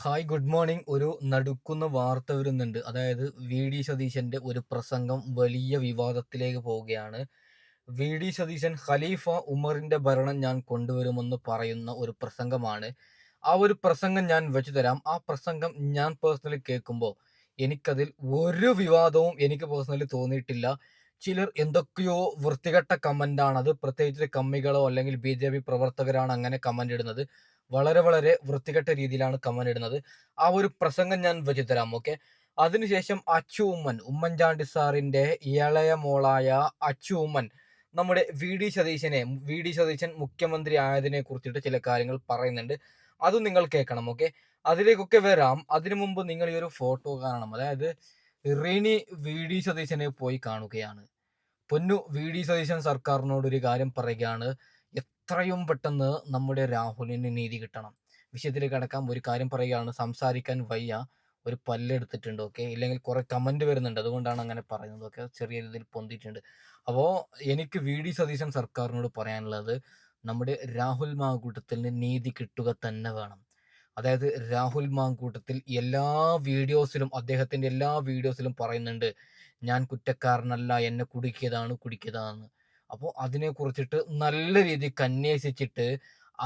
Hi good morning. ഒരു നടുക്കുന്ന വാർത്ത വരുന്നുണ്ട്. അതായത് വി ഡി സതീശന്റെ ഒരു പ്രസംഗം വലിയ വിവാദത്തിലേക്ക് പോവുകയാണ്. വി ഡി സതീശൻ ഖലീഫ ഉമറിന്റെ ഭരണം ഞാൻ കൊണ്ടുവരുമെന്ന് പറയുന്ന ഒരു പ്രസംഗമാണ്. ആ ഒരു പ്രസംഗം ഞാൻ വെച്ചു തരാം. ആ പ്രസംഗം ഞാൻ പേഴ്സണലി കേൾക്കുമ്പോൾ എനിക്കതിൽ ഒരു വിവാദവും എനിക്ക് പേഴ്സണലി തോന്നിയിട്ടില്ല. ചിലർ എന്തൊക്കെയോ വൃത്തികെട്ട കമന്റാണ് അത്, പ്രത്യേകിച്ച് കമ്മികളോ അല്ലെങ്കിൽ BJP പ്രവർത്തകരാണ് അങ്ങനെ കമന്റ് ഇടുന്നത്. വളരെ വളരെ വൃത്തികെട്ട രീതിയിലാണ് കമന്റ് ഇടുന്നത്. ആ ഒരു പ്രസംഗം ഞാൻ വെച്ചു തരാം. ഓക്കെ. അതിനുശേഷം ഉമ്മൻചാണ്ടി സാറിന്റെ ഇളയ മോളായ അച്ചു ഉമ്മൻ നമ്മുടെ വി ഡി സതീശൻ മുഖ്യമന്ത്രി ആയതിനെ കുറിച്ചിട്ട് ചില കാര്യങ്ങൾ പറയുന്നുണ്ട്. അതും നിങ്ങൾ കേൾക്കണം. ഓക്കെ. അതിലേക്കൊക്കെ വരാം. അതിനു മുമ്പ് നിങ്ങൾ ഈ ഒരു ഫോട്ടോ കാണണം. അതായത് റിനി വി ഡി സതീശനെ പോയി കാണുകയാണ്. പൊന്നു വി ഡി സതീശൻ സർക്കാരിനോട് ഒരു കാര്യം പറയുകയാണ്. എത്രയും പെട്ടെന്ന് നമ്മുടെ രാഹുലിന് നീതി കിട്ടണം. വിഷയത്തിലേക്ക് കടക്കാം. ഒരു കാര്യം പറയുകയാണ്, സംസാരിക്കാൻ വയ്യ, ഒരു പല്ലെടുത്തിട്ടുണ്ട്. ഓക്കെ. ഇല്ലെങ്കിൽ കുറെ കമന്റ് വരുന്നുണ്ട്, അതുകൊണ്ടാണ് അങ്ങനെ പറയുന്നത്. ഒക്കെ ചെറിയ രീതിയിൽ പൊന്തിയിട്ടുണ്ട്. അപ്പോൾ എനിക്ക് വി ഡി സതീശൻ സർക്കാരിനോട് പറയാനുള്ളത്, നമ്മുടെ രാഹുൽ മാങ്കൂട്ടത്തിന് നീതി കിട്ടുക തന്നെ വേണം. അതായത് രാഹുൽ മാങ്കൂട്ടത്തിൽ അദ്ദേഹത്തിന്റെ എല്ലാ വീഡിയോസിലും പറയുന്നുണ്ട്, ഞാൻ കുറ്റക്കാരനല്ല, എന്നെ കുടിക്കിയതാണ്. അപ്പോൾ അതിനെ കുറിച്ചിട്ട് നല്ല രീതിക്ക് അന്വേഷിച്ചിട്ട്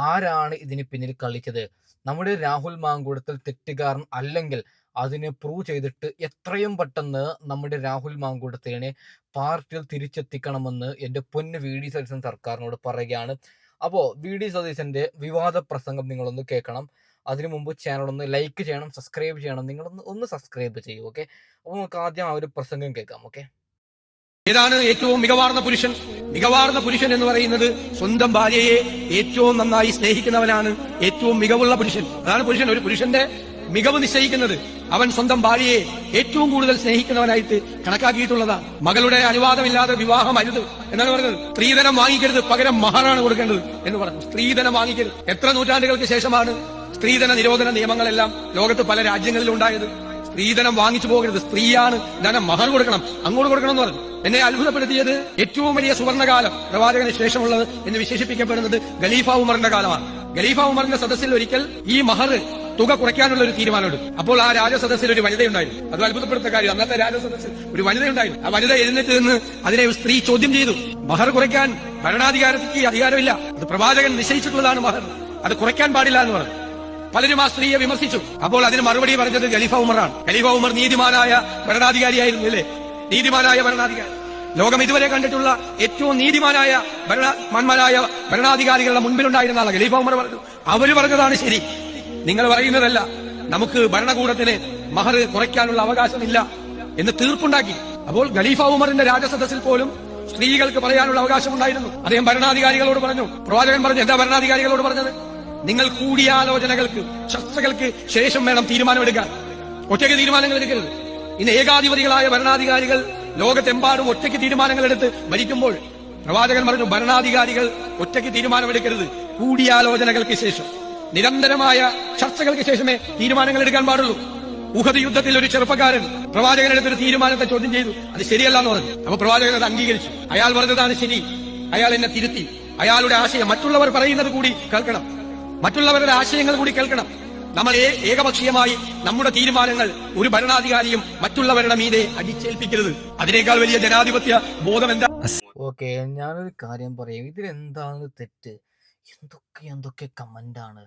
ആരാണ് ഇതിന് പിന്നിൽ കളിച്ചത്, നമ്മുടെ രാഹുൽ മാങ്കൂട്ടത്തിൽ തെറ്റുകാരൻ അല്ലെങ്കിൽ അതിനെ പ്രൂവ് ചെയ്തിട്ട് എത്രയും പെട്ടെന്ന് നമ്മുടെ രാഹുൽ മാങ്കൂട്ടത്തിനെ പാർട്ടിയിൽ തിരിച്ചെത്തിക്കണമെന്ന് എൻ്റെ പൊന്ന് വി ഡി സതീശൻ സർക്കാരിനോട് പറയുകയാണ്. അപ്പോൾ വി ഡി സതീശന്റെ വിവാദ പ്രസംഗം നിങ്ങളൊന്ന് കേൾക്കണം. അതിനു മുമ്പ് ചാനൽ ഒന്ന് ലൈക്ക് ചെയ്യണം, സബ്സ്ക്രൈബ് ചെയ്യണം. നിങ്ങളൊന്ന് സബ്സ്ക്രൈബ് ചെയ്യൂ. ഓക്കെ. അപ്പോൾ നമുക്ക് ആദ്യം ആ ഒരു പ്രസംഗം കേൾക്കാം. ഓക്കെ. ഏതാണ് ഏറ്റവും മികവാർന്ന പുരുഷൻ? മികവാർന്ന പുരുഷൻ എന്ന് പറയുന്നത് സ്വന്തം ഭാര്യയെ ഏറ്റവും നന്നായി സ്നേഹിക്കുന്നവനാണ് ഏറ്റവും മികവുള്ള പുരുഷൻ. അതാണ് പുരുഷൻ. ഒരു പുരുഷന്റെ മികവ് നിശ്ചയിക്കുന്നത് അവൻ സ്വന്തം ഭാര്യയെ ഏറ്റവും കൂടുതൽ സ്നേഹിക്കുന്നവനായിട്ട് കണക്കാക്കിയിട്ടുള്ളതാണ്. മകളുടെ അനുവാദമില്ലാതെ വിവാഹം അരുത് എന്നാണ് പറഞ്ഞത്. സ്ത്രീധനം വാങ്ങിക്കരുത്, പകരം മഹറാണ് കൊടുക്കേണ്ടത് എന്ന് പറഞ്ഞു. സ്ത്രീധനം വാങ്ങിക്കരുത്. എത്ര നൂറ്റാണ്ടുകൾക്ക് ശേഷമാണ് സ്ത്രീധന നിരോധന നിയമങ്ങളെല്ലാം ലോകത്ത് പല രാജ്യങ്ങളിലും ഉണ്ടായത്? സ്ത്രീധനം വാങ്ങിച്ചു പോകരുത്, സ്ത്രീയാണ് ധനം, മഹർ കൊടുക്കണം, അങ്ങോട്ട് കൊടുക്കണം എന്ന് പറഞ്ഞു. എന്നെ അത്ഭുതപ്പെടുത്തിയത് ഏറ്റവും വലിയ സുവർണകാലം പ്രവാചകന് ശേഷമുള്ളത് എന്ന് വിശേഷിപ്പിക്കപ്പെടുന്നത് ഖലീഫ ഉമറിന്റെ കാലമാണ്. ഖലീഫ ഉമറിന്റെ സദസ്സിൽ ഒരിക്കൽ ഈ മഹർ തുക കുറയ്ക്കാനുള്ള ഒരു തീരുമാനമെടുത്തു. അപ്പോൾ ആ രാജസദസ്സിൽ ഒരു വനിതയുണ്ടായിരുന്നു. അത് അത്ഭുതപ്പെടുത്ത കാര്യം. അന്നത്തെ രാജസദസ്സിൽ ഒരു വനിതയുണ്ടായിരുന്നു. ആ വനിത എഴുന്നേറ്റ് നിന്ന് അതിനെ സ്ത്രീ ചോദ്യം ചെയ്തു. മഹർ കുറയ്ക്കാൻ ഭരണാധികാരത്തിക്ക് അധികാരമില്ല, അത് പ്രവാചകൻ നിശ്ചയിച്ചിട്ടുള്ളതാണ് മഹർ, അത് കുറയ്ക്കാൻ പാടില്ല എന്ന് പറഞ്ഞു. പലരും ആ സ്ത്രീയെ വിമർശിച്ചു. അപ്പോൾ അതിന് മറുപടി പറഞ്ഞത് ഖലീഫ ഉമറാണ്. ഖലീഫ ഉമർ നീതിമാനായ ഭരണാധികാരിയായിരുന്നു, അല്ലേ? നീതിമാനായ ഭരണാധികാരി. ലോകം ഇതുവരെ കണ്ടിട്ടുള്ള ഏറ്റവും നീതിമാനായ ഭരണാധികാരികളുടെ മുൻപിലുണ്ടായിരുന്ന ആളാണ് ഖലീഫ ഉമർ. പറഞ്ഞു, അവര് പറഞ്ഞതാണ് ശരി, നിങ്ങൾ പറയുന്നതല്ല. നമുക്ക് ഭരണകൂടത്തിന് മഹർ കുറയ്ക്കാനുള്ള അവകാശമില്ല എന്ന് തീർപ്പുണ്ടാക്കി. അപ്പോൾ ഖലീഫ ഉമറിന്റെ രാജസദസ്സിൽ പോലും സ്ത്രീകൾക്ക് പറയാനുള്ള അവകാശമുണ്ടായിരുന്നു. അദ്ദേഹം ഭരണാധികാരികളോട് പറഞ്ഞു, പ്രവാചകൻ പറഞ്ഞു, എന്താ ഭരണാധികാരികളോട് പറഞ്ഞത്? നിങ്ങൾ കൂടിയാലോചനകൾക്ക്, ചർച്ചകൾക്ക് ശേഷം വേണം തീരുമാനമെടുക്കാൻ. ഒറ്റയ്ക്ക് തീരുമാനങ്ങൾ എടുക്കരുത്. ഇന്ന് ഏകാധിപതികളായ ഭരണാധികാരികൾ ലോകത്തെമ്പാടും ഒറ്റയ്ക്ക് തീരുമാനങ്ങൾ എടുത്ത് ഭരിക്കുമ്പോൾ പ്രവാചകൻ പറഞ്ഞു, ഭരണാധികാരികൾ ഒറ്റയ്ക്ക് തീരുമാനമെടുക്കരുത്, കൂടിയാലോചനകൾക്ക് ശേഷം, നിരന്തരമായ ചർച്ചകൾക്ക് ശേഷമേ തീരുമാനങ്ങൾ എടുക്കാൻ പാടുള്ളൂ. ഉഹദ് യുദ്ധത്തിൽ ഒരു ചെറുപ്പക്കാരൻ പ്രവാചകനെടുത്തൊരു തീരുമാനത്തെ ചോദ്യം ചെയ്തു, അത് ശരിയല്ല എന്ന് പറഞ്ഞു. അപ്പൊ പ്രവാചകൻ അത് അംഗീകരിച്ചു. അയാൾ പറഞ്ഞതാണ് ശരി, അയാൾ എന്നെ തിരുത്തി. അയാളുടെ ആശയം മറ്റുള്ളവർ പറയുന്നത് കൂടി കേൾക്കണം, മറ്റുള്ളവരുടെ ആശയങ്ങൾ കൂടി കേൾക്കണം. നമ്മൾ ഏകപക്ഷീയമായി നമ്മുടെ തീരുമാനങ്ങൾ ഒരു ഭരണാധികാരിയും മറ്റുള്ളവരുടെ മീതെ അടിച്ചേൽപ്പിക്കരുത്. അതിനേക്കാൾ വലിയ ജനാധിപത്യ ബോധം എന്താ? ഓക്കെ, ഞാനൊരു കാര്യം പറയാം. ഇതിലെന്താണ് തെറ്റ്? എന്തൊക്കെ കമന്റാണ്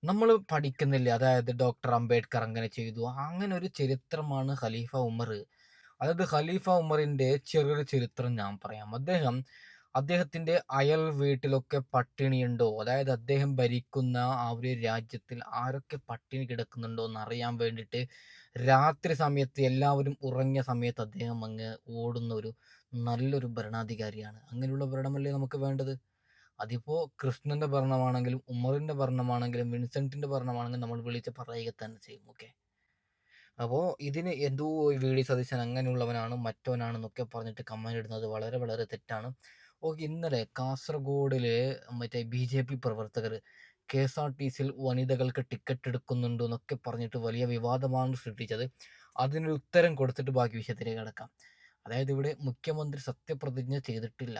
നമ്മൾ പഠിക്കുന്നില്ല. അതായത് ഡോക്ടർ അംബേദ്കർ അങ്ങനെ ചെയ്തു, അങ്ങനെ ഒരു ചരിത്രമാണ് ഖലീഫ ഉമർ. അതായത് ഖലീഫ ഉമറിന്റെ ചെറിയൊരു ചരിത്രം ഞാൻ പറയാം. അദ്ദേഹത്തിന്റെ അയൽ വീട്ടിലൊക്കെ പട്ടിണിയുണ്ടോ, അതായത് അദ്ദേഹം ഭരിക്കുന്ന ആ ഒരു രാജ്യത്തിൽ ആരൊക്കെ പട്ടിണി കിടക്കുന്നുണ്ടോ എന്നറിയാൻ വേണ്ടിയിട്ട് രാത്രി സമയത്ത് എല്ലാവരും ഉറങ്ങിയ സമയത്ത് അദ്ദേഹം അങ്ങ് ഓടുന്ന ഒരു നല്ലൊരു ഭരണാധികാരിയാണ്. അങ്ങനെയുള്ള ഭരണമല്ലേ നമുക്ക് വേണ്ടത്? അതിപ്പോ കൃഷ്ണന്റെ ഭരണമാണെങ്കിലും ഉമറിന്റെ ഭരണമാണെങ്കിലും വിൻസെന്റിന്റെ ഭരണമാണെങ്കിലും നമ്മൾ വിളിച്ച് പറയുക തന്നെ ചെയ്യും. ഓക്കെ. അപ്പോൾ ഇതിന് എന്തോ വി ഡി സതീശൻ അങ്ങനെയുള്ളവനാണ്, മറ്റവനാണെന്നൊക്കെ പറഞ്ഞിട്ട് കമന്റ് ഇടുന്നത് വളരെ വളരെ തെറ്റാണ്. ഓക്കെ. ഇന്നലെ കാസർഗോഡില് മറ്റേ BJP പ്രവർത്തകർ KSRTCയിൽ വനിതകൾക്ക് ടിക്കറ്റ് എടുക്കുന്നുണ്ട് എന്നൊക്കെ പറഞ്ഞിട്ട് വലിയ വിവാദമാണ് സൃഷ്ടിച്ചത്. അതിനൊരു ഉത്തരം കൊടുത്തിട്ട് ബാക്കി വിഷയത്തിലേക്ക് കിടക്കാം. അതായത് ഇവിടെ മുഖ്യമന്ത്രി സത്യപ്രതിജ്ഞ ചെയ്തിട്ടില്ല.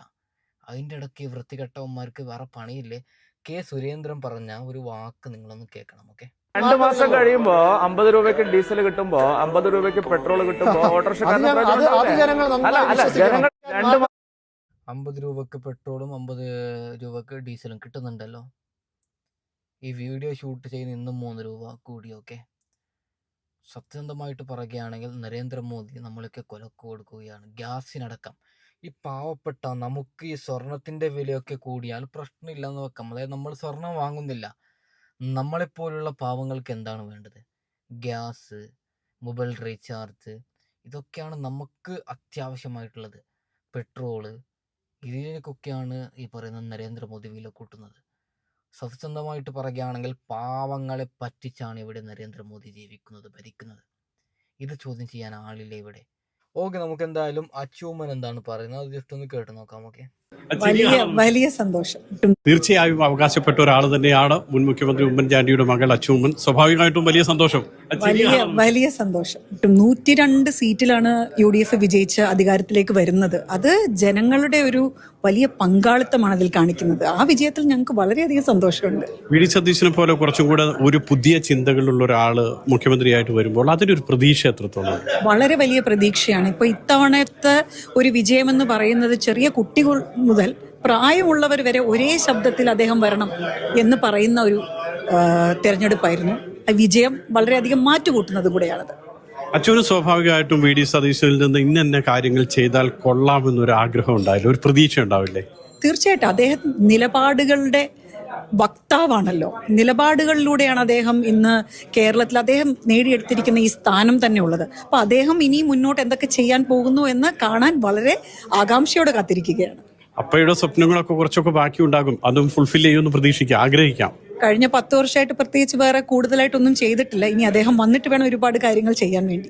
അതിൻ്റെ ഇടയ്ക്ക് വൃത്തികെട്ടവന്മാർക്ക് വേറെ പണിയില്ലേ? കെ സുരേന്ദ്രൻ പറഞ്ഞ ഒരു വാക്ക് നിങ്ങളൊന്ന് കേൾക്കണം. ഓക്കെ. 2 മാസം കഴിയുമ്പോ 50 രൂപയ്ക്ക് ഡീസൽ കിട്ടുമ്പോ 50 രൂപയ്ക്ക് പെട്രോൾ കിട്ടുമ്പോ ഓട്ടോറിക്ഷക്കാരന് ജനങ്ങൾ 50 രൂപക്ക് പെട്രോളും 50 രൂപക്ക് ഡീസലും കിട്ടുന്നുണ്ടല്ലോ. ഈ വീഡിയോ ഷൂട്ട് ചെയ്യുന്ന ഇന്നും 3 രൂപ കൂടി. ഓക്കെ, സത്യസന്ധമായിട്ട് പറയുകയാണെങ്കിൽ നരേന്ദ്രമോദി നമ്മളൊക്കെ കൊലക്ക് കൊടുക്കുകയാണ്, ഗ്യാസിനടക്കം. ഈ പാവപ്പെട്ട നമുക്ക് ഈ സ്വർണത്തിൻ്റെ വിലയൊക്കെ കൂടിയാൽ പ്രശ്നമില്ലെന്ന് വെക്കാം. അതായത് നമ്മൾ സ്വർണം വാങ്ങുന്നില്ല. നമ്മളെപ്പോലുള്ള പാവങ്ങൾക്ക് എന്താണ് വേണ്ടത്? ഗ്യാസ്, മൊബൈൽ റീചാർജ്, ഇതൊക്കെയാണ് നമുക്ക് അത്യാവശ്യമായിട്ടുള്ളത്. പെട്രോള്, ഇതിനൊക്കെയാണ് ഈ പറയുന്ന നരേന്ദ്രമോദി വില കൂട്ടുന്നത്. സത്യസന്ധമായിട്ട് പറയുകയാണെങ്കിൽ പാവങ്ങളെ പറ്റിച്ചാണ് ഇവിടെ നരേന്ദ്രമോദി ജീവിക്കുന്നത്, ഭരിക്കുന്നത്. ഇത് ചോദ്യം ചെയ്യാൻ ആളില്ല ഇവിടെ. ഓക്കെ, നമുക്ക് എന്തായാലും അച്ചൂമ്മൻ എന്താണ് പറയുന്നത് അത് ജസ്റ്റ് ഒന്ന് കേട്ട് നോക്കാം. ഓക്കെ, വലിയ സന്തോഷം. തീർച്ചയായും അവകാശപ്പെട്ട ഒരാൾ തന്നെയാണ് മുൻ മുഖ്യമന്ത്രി ഉമ്മൻചാണ്ടിയുടെ മകൾ അച്ചൂമ്മൻ. സ്വാഭാവികമായിട്ടും വലിയ സന്തോഷം. വലിയ സന്തോഷം. 102 സീറ്റിലാണ് UDF വിജയിച്ച് അധികാരത്തിലേക്ക് വരുന്നത്. അത് ജനങ്ങളുടെ ഒരു വലിയ പങ്കാളിത്തമാണ് അതിൽ കാണിക്കുന്നത്. ആ വിജയത്തിൽ ഞങ്ങൾക്ക് വളരെയധികം സന്തോഷമുണ്ട്. വി ഡി സതീശനെ പോലെ കുറച്ചും കൂടെ ഒരു പുതിയ ചിന്തകളുള്ള ഒരാള് മുഖ്യമന്ത്രിയായിട്ട് വരുമ്പോൾ അതിനൊരു പ്രതീക്ഷ എത്രത്തോളം? വളരെ വലിയ പ്രതീക്ഷയാണ്. ഇപ്പൊ ഇത്തവണത്തെ ഒരു വിജയമെന്ന് പറയുന്നത് ചെറിയ കുട്ടികൾ മുതൽ പ്രായമുള്ളവർ വരെ ഒരേ ശബ്ദത്തിൽ അദ്ദേഹം വരണം എന്ന് പറയുന്ന ഒരു തെരഞ്ഞെടുപ്പായിരുന്നു. വിജയം വളരെയധികം മാറ്റുകൂട്ടുന്നത് കൂടെയാണത്. അച്ഛന് സ്വാഭാവികമായിട്ടും വി ഡി സതീശനിൽ നിന്ന് ഇന്ന കാര്യങ്ങൾ ചെയ്താൽ കൊള്ളാമെന്നൊരു ആഗ്രഹം ഉണ്ടാവില്ല, ഒരു പ്രതീക്ഷ ഉണ്ടാവില്ലേ? തീർച്ചയായിട്ടും. അദ്ദേഹം നിലപാടുകളുടെ വക്താവാണല്ലോ. നിലപാടുകളിലൂടെയാണ് അദ്ദേഹം ഇന്ന് കേരളത്തിൽ അദ്ദേഹം നേടിയെടുത്തിരിക്കുന്ന ഈ സ്ഥാനം തന്നെ ഉള്ളത്. അപ്പൊ അദ്ദേഹം ഇനി മുന്നോട്ട് എന്തൊക്കെ ചെയ്യാൻ പോകുന്നു എന്ന് കാണാൻ വളരെ ആകാംക്ഷയോടെ കാത്തിരിക്കുകയാണ്. അപ്പയുടെ സ്വപ്നങ്ങളൊക്കെ കുറച്ചൊക്കെ ബാക്കി ഉണ്ടാകും, അതും ഫുൾഫിൽ ചെയ്യുമെന്ന് പ്രതീക്ഷിക്കാം, ആഗ്രഹിക്കാം. കഴിഞ്ഞ 10 വർഷമായിട്ട് പ്രത്യേകിച്ച് വേറെ കൂടുതലായിട്ടൊന്നും ചെയ്തിട്ടില്ല. ഇനി അദ്ദേഹം വന്നിട്ട് വേണം ഒരുപാട് കാര്യങ്ങൾ ചെയ്യാൻ വേണ്ടി.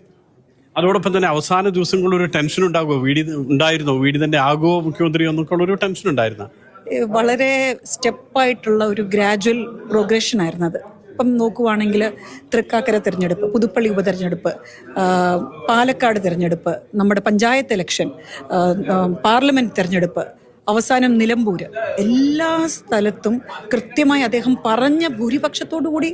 അതോടൊപ്പം തന്നെ അവസാന ദിവസങ്ങളിൽ ഒരു ടെൻഷൻ ഉണ്ടാകുമോ? ഉണ്ടായിരുന്നോ വീടി തന്നെ ആകുമോ മുഖ്യമന്ത്രി എന്നൊക്കെ ഉള്ള ഒരു ടെൻഷൻ ഉണ്ടായിരുന്ന? വളരെ സ്റ്റെപ്പായിട്ടുള്ള ഒരു ഗ്രാജുവൽ പ്രോഗ്രഷൻ ആയിരുന്നു അത്. ഇപ്പം നോക്കുവാണെങ്കിൽ തൃക്കാക്കര തിരഞ്ഞെടുപ്പ്, പുതുപ്പള്ളി ഉപതെരഞ്ഞെടുപ്പ്, പാലക്കാട് തിരഞ്ഞെടുപ്പ്, നമ്മുടെ പഞ്ചായത്ത് ഇലക്ഷൻ, പാർലമെന്റ് തിരഞ്ഞെടുപ്പ്, അവസാനം നിലമ്പൂര്, എല്ലാ സ്ഥലത്തും കൃത്യമായി അദ്ദേഹം പറഞ്ഞ ഭൂരിപക്ഷത്തോടു കൂടി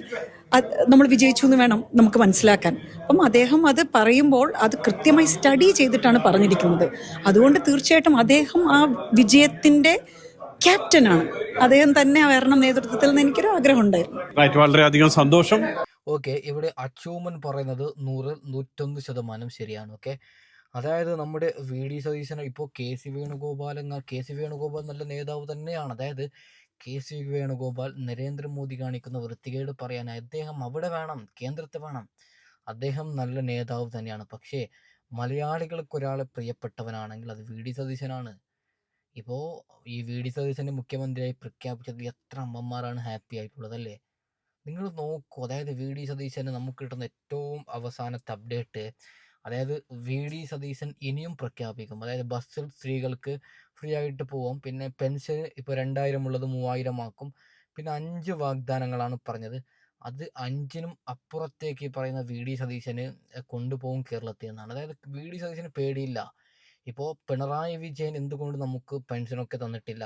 നമ്മൾ വിജയിച്ചു എന്ന് വേണം നമുക്ക് മനസ്സിലാക്കാൻ. അപ്പം അദ്ദേഹം അത് പറയുമ്പോൾ അത് കൃത്യമായി സ്റ്റഡി ചെയ്തിട്ടാണ് പറഞ്ഞിരിക്കുന്നത്. അതുകൊണ്ട് തീർച്ചയായിട്ടും അദ്ദേഹം ആ വിജയത്തിന്റെ ക്യാപ്റ്റനാണ്. അദ്ദേഹം തന്നെ വരണം നേതൃത്വത്തിൽ നിന്ന് എനിക്കൊരു ആഗ്രഹം ഉണ്ടായിരുന്നു. വളരെയധികം സന്തോഷം. ഓക്കെ, ഇവിടെ അച്ചൂമ്മൻ പറയുന്നത് 100-101% ശരിയാണ്. ഓക്കെ, അതായത് നമ്മുടെ വി ഡി സതീശന് ഇപ്പോൾ കെ സി വേണുഗോപാൽ നല്ല നേതാവ് തന്നെയാണ്. അതായത് കെ.സി. വേണുഗോപാൽ നരേന്ദ്രമോദി കാണിക്കുന്ന വൃത്തികേട് പറയാൻ അദ്ദേഹം അവിടെ വേണം, കേന്ദ്രത്തിൽ വേണം. അദ്ദേഹം നല്ല നേതാവ് തന്നെയാണ്. പക്ഷേ മലയാളികൾക്കൊരാളെ പ്രിയപ്പെട്ടവനാണെങ്കിൽ അത് വി ഡി സതീശനാണ്. ഇപ്പോൾ ഈ വി ഡി സതീശനെ മുഖ്യമന്ത്രിയായി പ്രഖ്യാപിച്ചത് എത്ര അമ്മമാരാണ് ഹാപ്പി ആയിട്ടുള്ളത് അല്ലേ? നിങ്ങൾ നോക്കൂ. അതായത് വി ഡി സതീശന് നമുക്ക് കിട്ടുന്ന ഏറ്റവും അവസാനത്തെ അപ്ഡേറ്റ്, അതായത് വി ഡി സതീശൻ ഇനിയും പ്രഖ്യാപിക്കും. അതായത് ബസ്സിൽ സ്ത്രീകൾക്ക് ഫ്രീ ആയിട്ട് പോവാം. പിന്നെ പെൻഷൻ ഇപ്പോൾ 2000 ഉള്ളത് 3000 ആക്കും. പിന്നെ 5 വാഗ്ദാനങ്ങളാണ് പറഞ്ഞത്. അത് 5നും അപ്പുറത്തേക്ക് പറയുന്ന വി ഡി സതീശന് കൊണ്ടുപോകും കേരളത്തിൽ നിന്നാണ്. അതായത് വി ഡി സതീശന് പേടിയില്ല. ഇപ്പോൾ പിണറായി വിജയൻ എന്തുകൊണ്ട് നമുക്ക് പെൻഷനൊക്കെ തന്നിട്ടില്ല?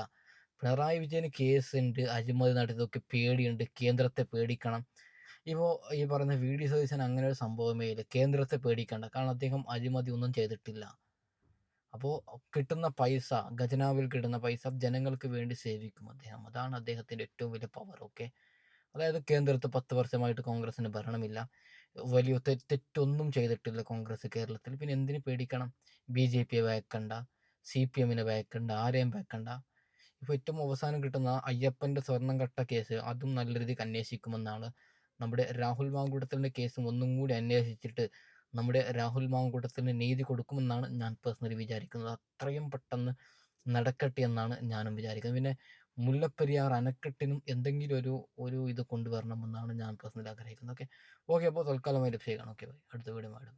പിണറായി വിജയന് കേസുണ്ട്, അഴിമതി നടത്തിയതൊക്കെ പേടിയുണ്ട്, കേന്ദ്രത്തെ പേടിക്കണം. ഇപ്പോൾ ഈ പറയുന്ന വി ഡി സതീശൻ അങ്ങനെ ഒരു സംഭവമേ ഇല്ല. കേന്ദ്രത്തെ പേടിക്കണ്ട, കാരണം അദ്ദേഹം അഴിമതി ഒന്നും ചെയ്തിട്ടില്ല. അപ്പോൾ കിട്ടുന്ന പൈസ, ഖജനാവിൽ കിട്ടുന്ന പൈസ ജനങ്ങൾക്ക് വേണ്ടി സേവിക്കും അദ്ദേഹം. അതാണ് അദ്ദേഹത്തിൻ്റെ ഏറ്റവും വലിയ പവർ. ഓക്കെ, അതായത് കേന്ദ്രത്ത് 10 വർഷമായിട്ട് കോൺഗ്രസിന് ഭരണമില്ല, വലിയ തെറ്റൊന്നും ചെയ്തിട്ടില്ല കോൺഗ്രസ് കേരളത്തിൽ. പിന്നെ എന്തിനു പേടിക്കണം? BJP വേക്കണ്ട, CPM വേക്കണ്ട, ആരെയും വേക്കണ്ട. ഇപ്പോൾ ഏറ്റവും അവസാനം കിട്ടുന്ന അയ്യപ്പൻ്റെ സ്വർണം കട്ട കേസ്, അതും നല്ല രീതിക്ക് അന്വേഷിക്കുമെന്നാണ്. നമ്മുടെ രാഹുൽ മാങ്കൂട്ടത്തിൻ്റെ കേസും ഒന്നും കൂടി അന്വേഷിച്ചിട്ട് നമ്മുടെ രാഹുൽ മാങ്കൂട്ടത്തിന് നീതി കൊടുക്കുമെന്നാണ് ഞാൻ പേഴ്സണലി വിചാരിക്കുന്നത്. അത്രയും പെട്ടെന്ന് നടക്കട്ടെ എന്നാണ് ഞാനും വിചാരിക്കുന്നത്. പിന്നെ മുല്ലപ്പെരിയാർ അണക്കെട്ടിനും എന്തെങ്കിലും ഒരു ഇത് കൊണ്ടുവരണമെന്നാണ് ഞാൻ പേഴ്സണലി ആഗ്രഹിക്കുന്നത്. ഓക്കെ, അപ്പോൾ തൽക്കാലമായി ലഭിച്ചേക്കാണ്. ഓക്കെ, അടുത്ത വീഡിയോ ആയിട്ട്